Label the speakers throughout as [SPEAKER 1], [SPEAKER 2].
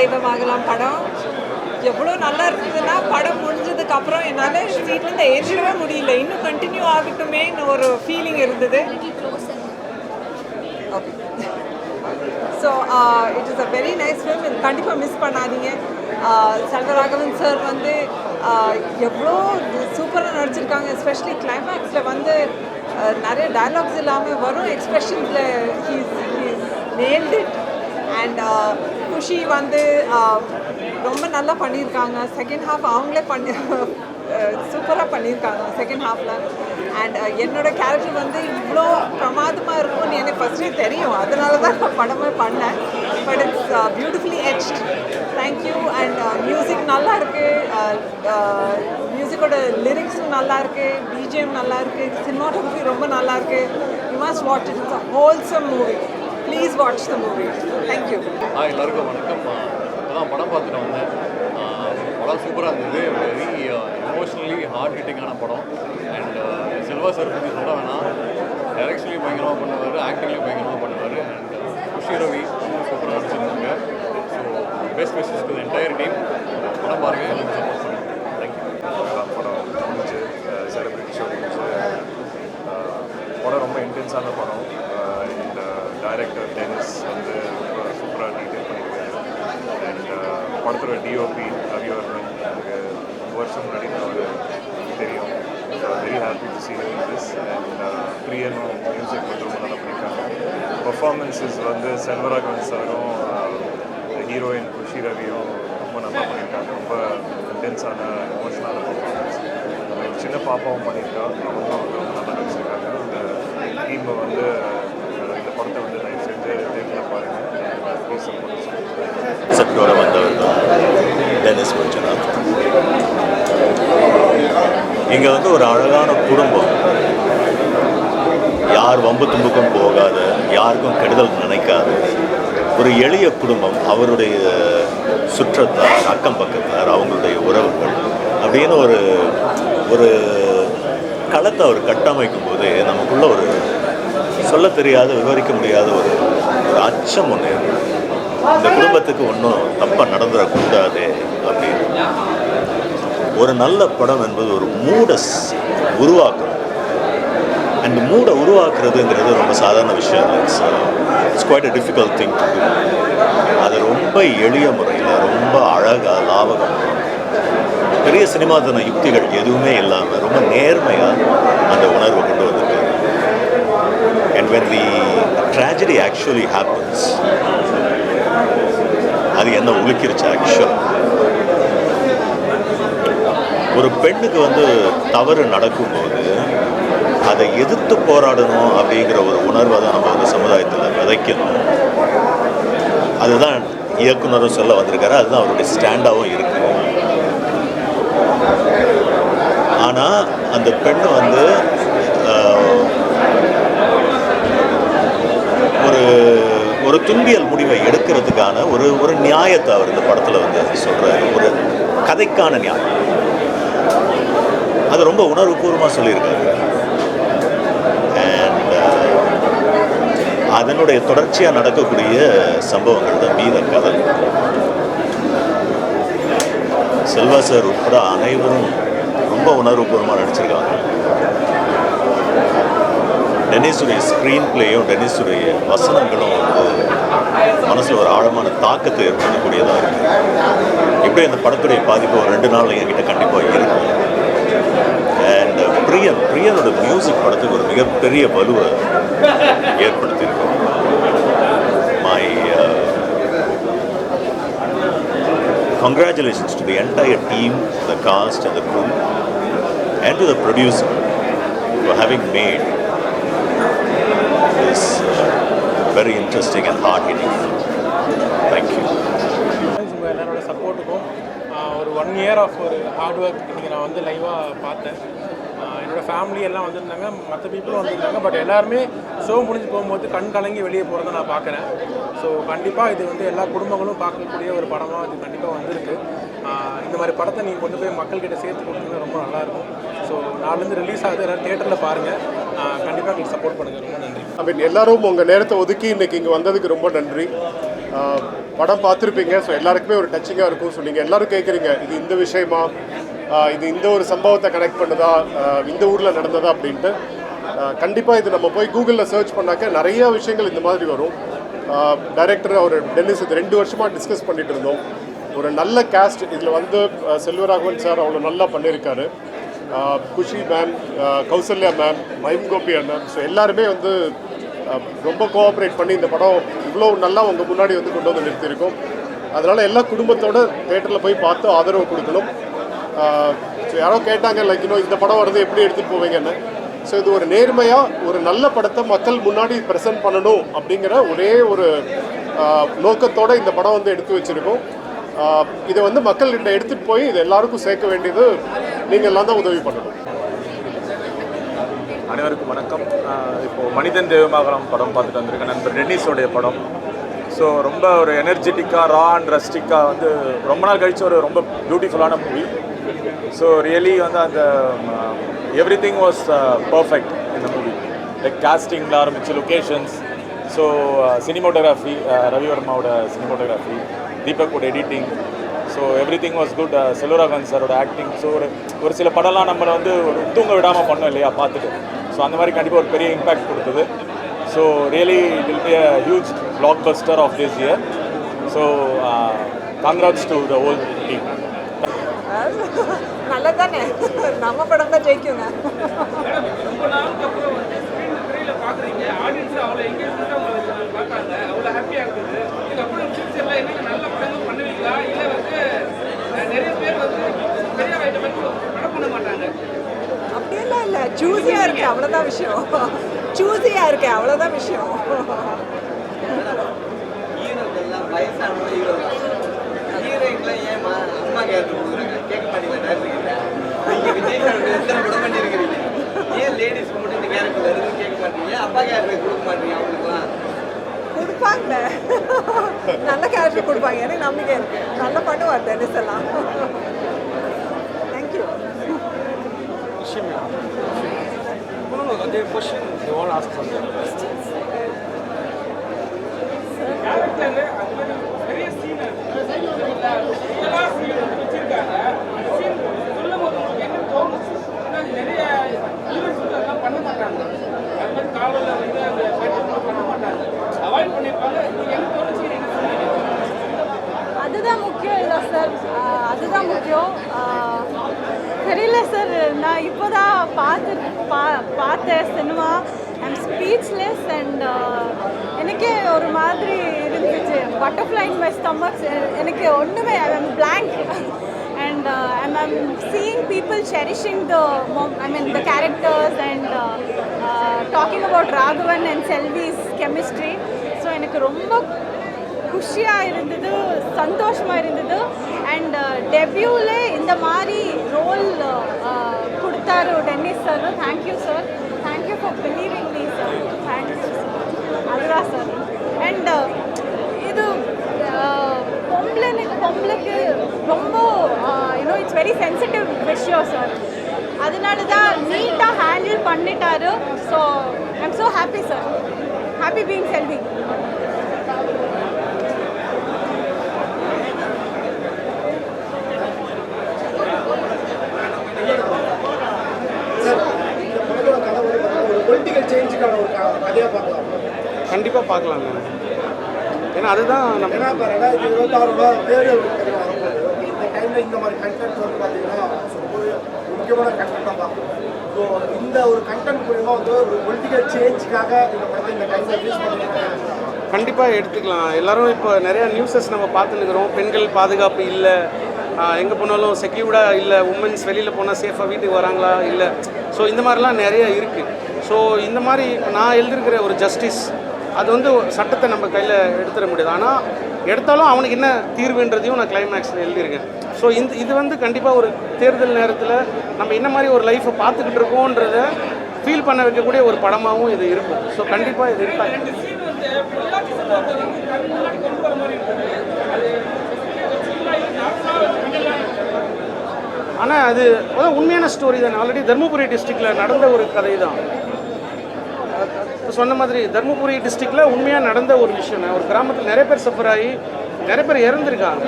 [SPEAKER 1] தெய்வமாகலாம் படம் எவ்வளோ நல்லா இருந்ததுன்னா படம் முடிஞ்சதுக்கப்புறம் என்னால் சீட்லேருந்து ஏறிடவே முடியல, இன்னும் கண்டினியூ ஆகட்டுமேன்னு ஒரு ஃபீலிங் இருந்தது. Okay, so it is a very nice film. இது கண்டிப்பாக மிஸ் பண்ணாதீங்க. செல்வராகவன் சார் வந்து எவ்வளோ சூப்பராக நடிச்சிருக்காங்க. எஸ்பெஷலி கிளைமேக்ஸில் வந்து நிறைய டயலாக்ஸ் இல்லாமல் வரும் எக்ஸ்பிரஷன்ஸில் ஹீஸ் நேல்ட் இட். அண்ட் குஷி வந்து ரொம்ப நல்லா பண்ணியிருக்காங்க. செகண்ட் ஹாஃப் அவங்களே சூப்பராக பண்ணியிருக்காங்க செகண்ட் ஹாஃபில். அண்ட் என்னோட கேரக்டர் வந்து இவ்வளோ பிரமாதமாக இருக்கும்னு எனக்கு ஃபஸ்ட்டே தெரியும், அதனால தான் நான் படமே பண்ணேன். But it's beautifully etched. Thank you. And music நல்லா இருக்குது, மியூசிக்கோட லிரிக்ஸும் நல்லா இருக்குது, பிஜிஎம் நல்லா இருக்குது, சினிமாட்டோகிராஃபி ரொம்ப நல்லா இருக்குது. You must watch it. It's a wholesome movie. Please watch the movie. Thank you.
[SPEAKER 2] எல்லாருக்கும் வணக்கம். இப்போதான் படம் பார்த்துட்டு வந்தேன். படம் சூப்பராக இருந்தது. வெரி எமோஷ்னலி ஹார்ட் ஹிட்டிங்கான படம். அண்ட் செல்வா சார் பற்றி சொல்ல வேணாம், டைரக்ஷன்லையும் பயங்கரமாக பண்ணுவார், ஆக்டிங்லையும் பயங்கரமாக பண்ணுவார். அண்ட் குஷி ரவி சூப்பராக நடிச்சிருந்தாங்க. So best wishes to the entire team. படம் பாருங்கள், எல்லாரும் சப்போர்ட் பண்ணுங்கள். தேங்க்யூ.
[SPEAKER 3] படம் முடிஞ்சு செலிபிரிட்டி ஷோ முடிஞ்சு படம் ரொம்ப இன்டென்ஸான படம். இந்த டைரக்டர் டெனிஸ் வந்து ரொம்ப சூப்பராக டீட்டெயில் பண்ணியிருக்காரு. அண்ட் படத்தோட டிஓபி ரவிவர்மன் எனக்கு 2 வருஷம் முன்னாடி நான் ஒரு தெரியும். Very happy to see this. And பிரியனும் மியூசிக் வந்து ரொம்ப நல்லா பண்ணியிருக்காங்க. பர்ஃபார்மன்ஸஸ் வந்து செல்வராகவன் சாரும் ஹீரோயின் குஷி ரவியும் ரொம்ப நல்லா பண்ணியிருக்காங்க. ரொம்ப இன்டென்ஸான எமோஷனான பர்ஃபார்மன்ஸ். ஒரு சின்ன பாப்பாவும் பண்ணியிருக்கா, அவங்களும் வந்து ரொம்ப நல்லா நடிச்சிருக்காங்க. இந்த டீமை வந்து இந்த படத்தை வந்து தயவு செஞ்சு தேர்தலில் பாருங்கள்.
[SPEAKER 4] செப்டோட வந்தவர் தான் டெனிஸ் மஞ்சுநாத். இங்கே வந்து ஒரு அழகான குடும்பம், யார் வம்பு தும்புக்கும் போகாத, யாருக்கும் கெடுதல் நினைக்காத ஒரு எளிய குடும்பம். அவருடைய சுற்றத்தார், அக்கம் பக்கத்தார், அவங்களுடைய உறவுகள் அப்படின்னு ஒரு ஒரு களத்தை அவர் கட்டமைக்கும் போது நமக்குள்ள ஒரு சொல்ல தெரியாத, விவரிக்க முடியாத ஒரு அச்சம் ஒன்று. இந்த குடும்பத்துக்கு ஒன்றும் தப்பாக நடந்துடக்கூடாது அப்படின்னு. ஒரு நல்ல படம் என்பது ஒரு மூடை உருவாக்கணும். அண்ட் மூடை உருவாக்குறதுங்கிறது ரொம்ப சாதாரண விஷயம் இல்லை. It's quite a difficult thing to do. அது ரொம்ப எளிய முறையில், ரொம்ப அழகாக, லாபகமாக, பெரிய சினிமாத்தன யுக்திகள் எதுவுமே இல்லாமல் ரொம்ப நேர்மையாக அந்த உணர்வை கொண்டு வந்திருக்காரு. And when the tragedy actually happens, அது என்ன உலுக்கிருச்சு ஆக்சுவல். ஒரு பெண்ணுக்கு வந்து தவறு நடக்கும்போது அதை எதிர்த்து போராடணும் அப்படிங்கிற ஒரு உணர்வை தான் நம்ம வந்து சமுதாயத்தில் விதைக்கணும். அதுதான் இயக்குனரும் சொல்ல வந்திருக்காரு, அதுதான் அவருடைய ஸ்டாண்டாகவும் இருக்கு. ஆனால் அந்த பெண் வந்து ஒரு துன்பியல் முடிவை எடுக்கிறதுக்கான ஒரு நியாயத்தை அவர் இந்த படத்தில் வந்து சொல்கிறாரு. ஒரு கதைக்கான நியாயம், அது ரொம்ப உணர்வுபூர்வமாக சொல்லியிருக்காரு. அண்ட் அதனுடைய தொடர்ச்சியாக நடக்கக்கூடிய சம்பவங்கள் தான் மீத கதை. செல்வா சார் உட்பட அனைவரும் ரொம்ப உணர்வுபூர்வமாக நடிச்சிருக்காங்க. டெனிஸுடைய ஸ்க்ரீன் பிளேயும் டெனிஸுடைய வசனங்களும் வந்து மனசில் ஒரு ஆழமான தாக்கத்தை ஏற்படுத்தக்கூடியதாக இருக்குது. இப்படி இந்த படத்துடைய பாதிப்பு ஒரு 2 நாள் என்கிட்ட கண்டிப்பாக இருக்கும். அண்ட் பிரியனோட மியூசிக் படத்துக்கு ஒரு மிகப்பெரிய வலுவை ஏற்படுத்தியிருக்கோம். My congratulations to the entire team, the cast and the crew, and to the producer for having made this very interesting and hard-hitting film. Thank you.
[SPEAKER 5] உங்கள் எல்லாரோட சப்போர்ட்டுக்கும் ஒரு 1 இயர் ஆஃப் ஒரு ஹார்ட் ஒர்க் இன்றைக்கி நான் வந்து லைவாக பார்த்தேன். என்னோடய ஃபேமிலி எல்லாம் வந்திருந்தாங்க, மற்ற பீப்புளும் வந்திருந்தாங்க. பட் எல்லாருமே ஷோ முடிஞ்சு போகும்போது கண் கலங்கி வெளியே போகிறத நான் பார்க்குறேன். ஸோ கண்டிப்பாக இது வந்து எல்லா குடும்பங்களும் பார்க்கக்கூடிய ஒரு படமாக இது கண்டிப்பாக வந்திருக்கு. இந்த மாதிரி படத்தை நீங்கள் கொண்டு போய் மக்கள்கிட்ட சேர்த்து கொடுத்தீங்கன்னா ரொம்ப நல்லாயிருக்கும். ஸோ நாளிலேருந்து ரிலீஸ் ஆகுது, எல்லோரும் தியேட்டரில் பாருங்கள். கண்டிப்பாக எங்களுக்கு சப்போர்ட் பண்ணுங்கள். ரொம்ப நன்றி.
[SPEAKER 6] ஐ மீன் எல்லாரும் உங்கள் நேரத்தை ஒதுக்கி இன்றைக்கி இங்கே வந்ததுக்கு ரொம்ப நன்றி. படம் பார்த்துருப்பீங்க, ஸோ எல்லாருக்குமே ஒரு டச்சிங்காக இருக்கும். ஸோ நீங்கள் எல்லோரும் கேட்குறீங்க இது இந்த விஷயமா, இது இந்த ஒரு சம்பவத்தை கனெக்ட் பண்ணுதா, இந்த ஊரில் நடந்ததா அப்படின்ட்டு. கண்டிப்பாக இது நம்ம போய் கூகுளில் சர்ச் பண்ணாக்க நிறைய விஷயங்கள் இந்த மாதிரி வரும். டைரக்டர் அவர் டென்னிஸ் இது 2 வருஷமாக டிஸ்கஸ் பண்ணிகிட்டு இருந்தோம். ஒரு நல்ல கேஸ்ட் இதில் வந்து செல்வராகவன் சார் அவ்வளோ நல்லா பண்ணியிருக்காரு. குஷி மேம், கௌசல்யா மேம், மஹிம் கோபி அண்ணன், ஸோ எல்லாருமே வந்து ரொம்ப கோஆப்ரேட் பண்ணி இந்த படம் இவ்வளோ நல்லா உங்கள் முன்னாடி வந்து கொண்டு வந்து நிறுத்தியிருக்கோம். அதனால் எல்லா குடும்பத்தோட தேட்டரில் போய் பார்த்து ஆதரவு கொடுக்கணும். ஸோ யாரோ கேட்டாங்க லைக் இன்னும் இந்த படம் வரது எப்படி எடுத்துகிட்டு போவீங்கன்னு. ஸோ இது ஒரு நேர்மையாக ஒரு நல்ல படத்தை மக்கள் முன்னாடி ப்ரெசென்ட் பண்ணணும் அப்படிங்கிற ஒரே ஒரு நோக்கத்தோடு இந்த படம் வந்து எடுத்து வச்சுருக்கோம். இதை வந்து மக்கள்கிட்ட எடுத்துகிட்டு போய் இது எல்லாருக்கும் சேர்க்க வேண்டியது நீங்கள் எல்லாம் தான் உதவி பண்ணணும்.
[SPEAKER 3] அனைவருக்கும் வணக்கம். இப்போது மனிதன் தேவமங்கலம் படம் பார்த்துட்டு வந்திருக்கேன். நண்பர் டென்னிஸோடைய படம். ஸோ ரொம்ப ஒரு எனர்ஜெட்டிக்காக ரா அண்ட் ரஸ்டிக்காக வந்து ரொம்ப நாள் கழிச்சு ஒரு ரொம்ப பியூட்டிஃபுல்லான மூவி. ஸோ ரியலி வந்து அந்த எவ்ரி திங் வாஸ் பர்ஃபெக்ட் இந்த மூவி. லைக் காஸ்டிங்கில் ஆரம்பிச்சு லொக்கேஷன்ஸ், ஸோ சினிமோட்டோகிராஃபி, ரவிவர்மாவோட சினிமோட்டோகிராஃபி, தீபக்கோட editing, so everything was good. Selvaraghavan சாரோட ஆக்டிங். ஸோ ஒரு சில படம்லாம் நம்மளை வந்து ஒரு தூங்க விடாமல் பண்ணோம் இல்லையா பார்த்துட்டு. ஸோ அந்த மாதிரி கண்டிப்பாக ஒரு பெரிய இம்பேக்ட் கொடுத்தது. So really it will be a huge blockbuster of this year. So congrats to the whole team.
[SPEAKER 1] நல்லதானே, நம்ம படம் தான் ஜெயிக்குங்க.
[SPEAKER 7] ரொம்ப நாளுக்கு அப்புறம் வந்து ஸ்க்ரீன் திரையில் பார்க்குறீங்க, ஆடியன்ஸ் அவ்வளோ எங்கேஜ்மெண்ட்டாக உங்களை பார்த்தாங்க, அவ்வளோ ஹாப்பியாக இருக்குது. இதுக்கப்புறம் ஃபியூச்சரில் என்னென்ன நல்ல படங்கள் பண்ணுவீங்களா, இல்லை வந்து நிறைய பேர் வந்து பெரிய ஐட்டம் படம் பண்ண மாட்டாங்க?
[SPEAKER 1] அப்படியெல்லாம் இல்லை, சூஸியாக இருக்கு அவ்வளோதான் விஷயம். சூஸியாக இருக்கு அவ்வளோதான் விஷயம்.
[SPEAKER 8] ஹீரோக்கெல்லாம் வயசானவங்க ஹீரோயின்லாம் ஏன் அம்மா கேட்க மாட்டீங்களா? நீங்கள் விஜய் சார் எத்தனை படம் பண்ணியிருக்கிறீங்க, ஏன் லேடிஸ்க்கு மட்டும் இந்த கேரக்டர் வருதுன்னு கேட்க மாட்டீங்க? அப்பா கேரக்டர் கொடுக்க மாட்டீங்க அவங்களுக்குலாம்?
[SPEAKER 1] கொடுப்பாங்க, நல்ல கேரக்டர் கொடுப்பாங்க. எனக்கு நம்பிக்கை இருக்கு, நல்லா பண்ணுவார் டென்னிஸ் எல்லாம். தேங்க்யூ.
[SPEAKER 7] கேரக்டர் அது மாதிரி பெரிய சீன் எல்லா சீனும் வச்சுருக்காங்க. சீன் சொல்லும் போது உங்களுக்கு என்ன தோணுச்சு? ஏன்னா நிறைய ஹீரோஸ் வந்து அதெல்லாம் பண்ண மாட்டாங்க. அது மாதிரி காலையில் வந்து அந்த பெட்ரோல் பண்ண மாட்டாங்க, அவாய்ட் பண்ணியிருப்பாங்க. நீங்கள் என்ன தோணுச்சு, என்ன சொன்னீங்க?
[SPEAKER 9] அதுதான் முக்கியம் இல்லை சார், அதுதான் முக்கியம். தெரியல சார், நான் இப்போ தான் பார்த்தேன் சினிமா. ஐம் ஸ்பீச்லெஸ் அண்ட் எனக்கே ஒரு மாதிரி இருந்துச்சு, பட்டர்ஃப்ளை இன் மை ஸ்டமக். எனக்கு ஒன்றுமே, I'm blank. And I'm seeing people cherishing the characters and talking about Raghavan and Selvi's chemistry. So எனக்கு ரொம்ப குஷியாக இருந்தது, சந்தோஷமாக இருந்தது. அண்ட் டெபியூவில் இந்த மாதிரி ரோல் கொடுத்தாரு Dennis sir. Thank you sir, thank you for believing me sir. Thank you அதுதான் சார். அண்ட் இது பொம்பளைக்கு ரொம்ப இட்ஸ் வெரி சென்சிட்டிவ் விஷயம் சார். அதனால தான் நீட்டாக ஹேண்டில் பண்ணிட்டாரு. So I'm so happy sir, happy being Selvi.
[SPEAKER 5] கண்டிப்பாக பார்க்கலாங்க, ஏன்னா அதுதான் நம்ம
[SPEAKER 10] 2026 தேர்தல் இந்த டைமில் இந்த மாதிரி கண்டென்ட் வந்து பார்த்தீங்கன்னா முக்கியமான கண்டென்ட்டாக பார்க்கணும். ஸோ இந்த ஒரு கண்டென்ட் மூலிமா வந்து ஒரு பொலிட்டிக்கல் சேஞ்சுக்காக இந்த படத்தை இந்த டைமில் ரிலீஸ் பண்ணியிருக்காங்க.
[SPEAKER 5] கண்டிப்பாக எடுத்துக்கலாம். எல்லோரும் இப்போ நிறையா நியூஸஸ் நம்ம பார்த்துன்னுக்கிறோம். பெண்கள் பாதுகாப்பு இல்லை, எங்கே போனாலும் செக்யூர்டாக இல்லை, உமன்ஸ் வெளியில் போனால் சேஃபாக வீட்டுக்கு வராங்களா இல்லை. ஸோ இந்த மாதிரிலாம் நிறைய இருக்குது. ஸோ இந்த மாதிரி நான் எழுதியிருக்கிற ஒரு ஜஸ்டிஸ் அது வந்து சட்டத்தை நம்ம கையில் எடுத்துட முடியாது. ஆனால் எடுத்தாலும் அவனுக்கு என்ன தீர்வுன்றதையும் நான் கிளைமேக்ஸில் எழுதியிருக்கேன். ஸோ இது வந்து கண்டிப்பாக ஒரு தேர்தல் நேரத்தில் நம்ம என்ன மாதிரி ஒரு லைஃப்பை பார்த்துக்கிட்டு இருக்கோன்றதை ஃபீல் பண்ண வைக்கக்கூடிய ஒரு படமாகவும் இது இருக்கும். ஸோ கண்டிப்பாக இது இருக்கு. ஆனால் அது உண்மையான ஸ்டோரி தான். ஆல்ரெடி தருமபுரி டிஸ்ட்ரிக்டில் நடந்த ஒரு கதை தான். சொன்ன மாதிரி தருமபுரி டிஸ்ட்ரிக்டில் உண்மையாக நடந்த ஒரு விஷயம். ஒரு கிராமத்தில் நிறைய பேர் சஃபர் ஆகி நிறைய பேர் இறந்துருக்காங்க.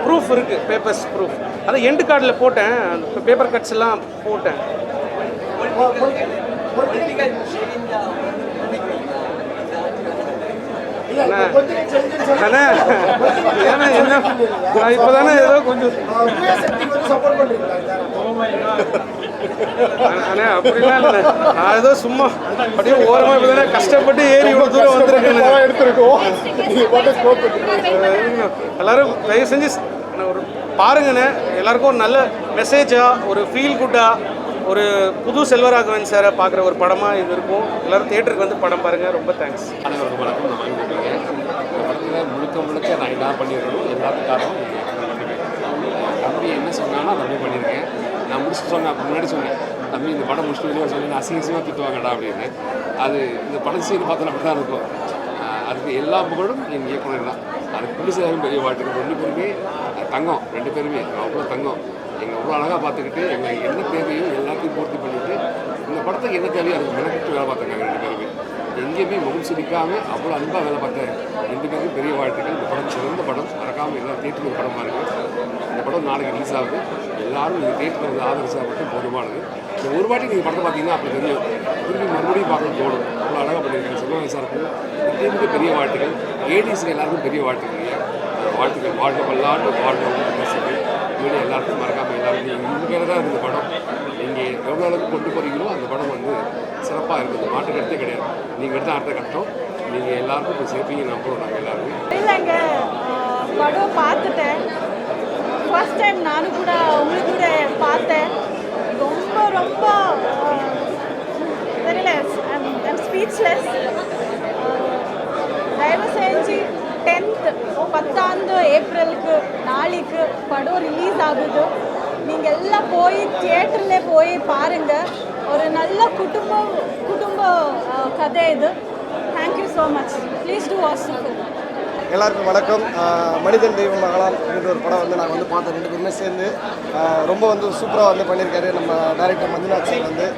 [SPEAKER 5] ப்ரூஃப் இருக்குது, பேப்பர்ஸ் ப்ரூஃப். அதை எண்டு கார்டில் போட்டேன், அந்த பேப்பர் கட்ஸ் எல்லாம் போட்டேன். அண்ணா ஏன்னா என்ன நான் இப்போ தானே ஏதோ கொஞ்சம் அண்ணா அப்படிலாம் இல்லை, நான் ஏதோ சும்மா அப்படியே ஓரமாக இப்போ தானே கஷ்டப்பட்டு ஏறி இவ்வளோ தூரம் வந்திருக்கேன். எல்லாரும் தயவு செஞ்சு ஒரு பாருங்கண்ணே, எல்லாருக்கும் ஒரு நல்ல மெசேஜாக, ஒரு ஃபீல் குட்டாக, ஒரு புது செல்வராகவன் சாரை பார்க்குற ஒரு படமாக இது இருக்கும். எல்லோரும் தியேட்டருக்கு வந்து படம் பாருங்கள். ரொம்ப தேங்க்ஸ்.
[SPEAKER 11] அனைவருக்கும் வணக்கம். நான் வாங்கியிருக்கேன். இந்த படத்தில் முழுக்க நான் என்ன பண்ணியிருக்கணும் எல்லாத்துக்கும் காரணம் தம்பி என்ன சொன்னாலும் அதை அப்படியே பண்ணியிருக்கேன். நான் முடிச்சுட்டு சொன்னேன், முன்னாடி சொன்னேன், தம்பி இந்த படம் முடிச்சுட்டு வெளியே சொன்னேன் அசிங்கமாக திட்டுவாங்கடா அப்படின்னு. அது இந்த படம் சீன் பார்த்தா அப்படி தான் இருக்கும். அதுக்கு எல்லா புகழும் என் இயக்குனர் தான். அதுக்கு புலிசாரும் பெரிய வாழ்த்துக்கள். 2 பேருமே தங்கம், 2 பேருமே அவ்வளோ தங்கம். எங்கள் அவ்வளோ அழகாக பார்த்துக்கிட்டு எங்களுக்கு என்ன தேவையோ எல்லாத்தையும் பூர்த்தி பண்ணிவிட்டு இந்த படத்துக்கு என்ன தேவையோ அதுக்கு மெனக்கிட்டு வேலை பார்த்தாங்க 2 பேருமே. எங்கேயுமே முகம் சிரிக்காமல் அவ்வளோ அன்பாக வேலை பார்த்த 2 பேருக்கும் பெரிய வாழ்த்துக்கள். இந்த படம் சிறந்த படம், மறக்காமல் எல்லா தேட்டருக்கு படம் பாருங்கள். இந்த படம் நாளைக்கு ரிலீஸ் ஆகுது. எல்லாரும் நீங்கள் தேட்டருக்கு வந்து ஆதரிச்சா மட்டும் போதுமானது. இந்த ஒரு வாட்டி நீங்கள் படத்தை பார்த்தீங்கன்னா அப்படி தெரியும், திரும்பி மறுபடியும் பார்க்க தோணும். அவ்வளோ அழகாக பண்ணியிருக்காங்க. செல்வராகவன் சாருக்கு டீமுக்கு பெரிய வாழ்த்துக்கள், ஏடிஸுக்கு எல்லாருக்கும் பெரிய வாழ்த்துக்கள். வாழ்த்துக்கள். வாழ்க்கை பல்லாண்டு வாழ்க்கை வீடியோ எல்லாருக்கும் மறக்காமல் எல்லாரும் நீங்கள் பேர் தான் இந்த படம் நீங்கள் எவ்வளோ அளவுக்கு கொண்டு போகிறீங்களோ அந்த படம் வந்து சிறப்பாக இருக்குது. மாட்டு கருத்தே கிடையாது. நீங்கள் எடுத்த அடுத்த கட்டம் நீங்கள் எல்லாருக்கும் போய் சேர்ப்பீங்க. நம்புகிறோம் நாங்கள் எல்லாருமே.
[SPEAKER 9] இல்லைங்க, படம் பார்த்துட்டேன். ஃபர்ஸ்ட் டைம் நானும் கூட உங்களுக்கு கூட பார்த்தேன். ரொம்ப ரொம்ப தெரியல, ஐம் ஸ்பீச்லெஸ். தயவு செஞ்சு 10th ஏப்ரலுக்கு நாளைக்கு படம் ரிலீஸ் ஆகுது. நீங்கள் எல்லாம் போய் தியேட்டர்ல போய் பாருங்கள். ஒரு நல்ல குடும்ப கதை இது. Thank you so much. Please do watch the film.
[SPEAKER 10] எல்லாருக்கும் வணக்கம். மனிதன் தெய்வம் மகளாம் அப்படின்ற ஒரு படம் வந்து நாங்கள் வந்து பார்த்தோம். 2 பேருமே சேர்ந்து ரொம்ப வந்து சூப்பராக வந்து பண்ணியிருக்காரு. நம்ம டைரக்டர் மஞ்சுநாத் சார் வந்து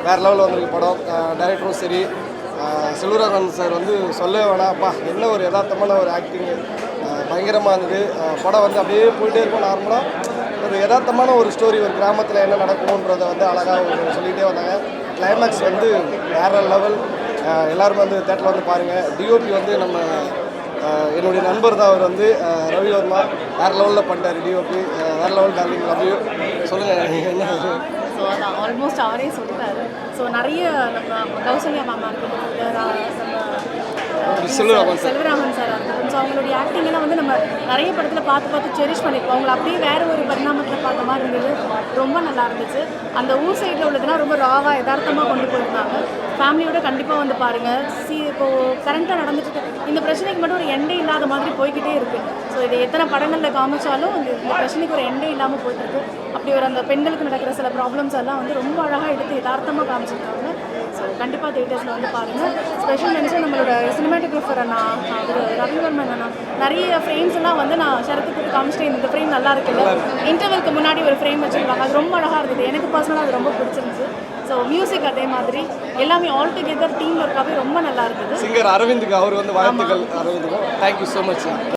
[SPEAKER 10] வேறு லெவலில் வந்திருக்கு படம். டைரக்டரும் சரி, செல்வராகவன் சார் வந்து சொல்லவே வேணாம்ப்பா, என்ன ஒரு யதார்த்தமான ஒரு ஆக்டிங்கு, பயங்கரமாக இருந்தது. படம் வந்து அப்படியே போயிட்டே இருக்கும். நார்மலாக ஒரு யதார்த்தமான ஒரு ஸ்டோரி, ஒரு கிராமத்தில் என்ன நடக்கணுன்றதை வந்து அழகாக சொல்லிகிட்டே வந்தாங்க. கிளைமேக்ஸ் வந்து வேறு லெவல். எல்லாருமே வந்து தேட்டரில் வந்து பாருங்கள். டிஓபி வந்து நம்ம என்னுடைய நண்பர் தான். அவர் வந்து ரவி வர்மா வேறு லெவலில் பண்ணிட்டார். டிஓபி வேறு லெவல். Darling love you. சொல்லுங்கள் என்ன?
[SPEAKER 12] ஸோ அதான் ஆல்மோஸ்ட் அவரே சொல்லிட்டாரு. ஸோ நிறைய நம்ம கௌசல்யா மேமா இருக்கட்டும், நம்ம செல்வராகவன் சார் இருக்கட்டும், ஸோ அவங்களுடைய ஆக்டிங் எல்லாம் வந்து நம்ம நிறைய படத்தில் பார்த்து செரிஷ் பண்ணியிருப்போம். அவங்களை அப்படியே வேறு ஒரு பரிணாமத்தில் பார்த்த மாதிரி இருந்தது. ரொம்ப நல்லா இருந்துச்சு. அந்த ஊர் சைடில் உள்ளதுன்னா ரொம்ப ராவாக யதார்த்தமாக கொண்டு போயிருந்தாங்க. ஃபேமிலியோட கண்டிப்பாக வந்து பாருங்கள். இப்போது கரண்ட்டாக நடந்துட்டு இந்த பிரச்சனைக்கு மட்டும் ஒரு எண்டே இல்லாத மாதிரி போய்கிட்டே இருக்குது. ஸோ இது எத்தனை படங்களில் காமிச்சாலும் இந்த பிரச்சனைக்கு ஒரு எண்டே இல்லாமல் போயிட்டுருக்கு. அப்படி ஒரு அந்த பெண்களுக்கு நடக்கிற சில ப்ராப்ளம்ஸ் எல்லாம் வந்து ரொம்ப அழகாக எடுத்து யதார்த்தமாக காமிச்சிருக்காங்க. ஸோ கண்டிப்பாக தியேட்டர்ஸில் வந்து பாருங்கள். ஸ்பெஷல் மென்ஷன் நம்மளோட சினிமாட்டோகிராஃபர் அண்ணா, அவர் ரவிவர்மன் அண்ணா, நிறைய ஃப்ரேம்ஸ் எல்லாம் வந்து நான் ஷரத்துக்கு காமிச்சிட்டு இந்த ஃப்ரேம் நல்லா இருக்குல்ல, இன்டர்வலுக்கு முன்னாடி ஒரு ஃப்ரேம் வச்சுருக்காங்க. அது ரொம்ப அழகாக இருக்குது. எனக்கு பர்சனலாக அது ரொம்ப பிடிச்சிருந்துச்சு. ஸோ மியூசிக் அதே மாதிரி எல்லாமே ஆல் டுகெதர் டீம் ஒர்க்காகவே ரொம்ப நல்லா இருக்குது.
[SPEAKER 10] சிங்கர் அரவிந்துக்கு அவர் வந்து வாழ்த்துக்கள். அரவிந்துக்கும் தேங்க்யூ ஸோ மச்.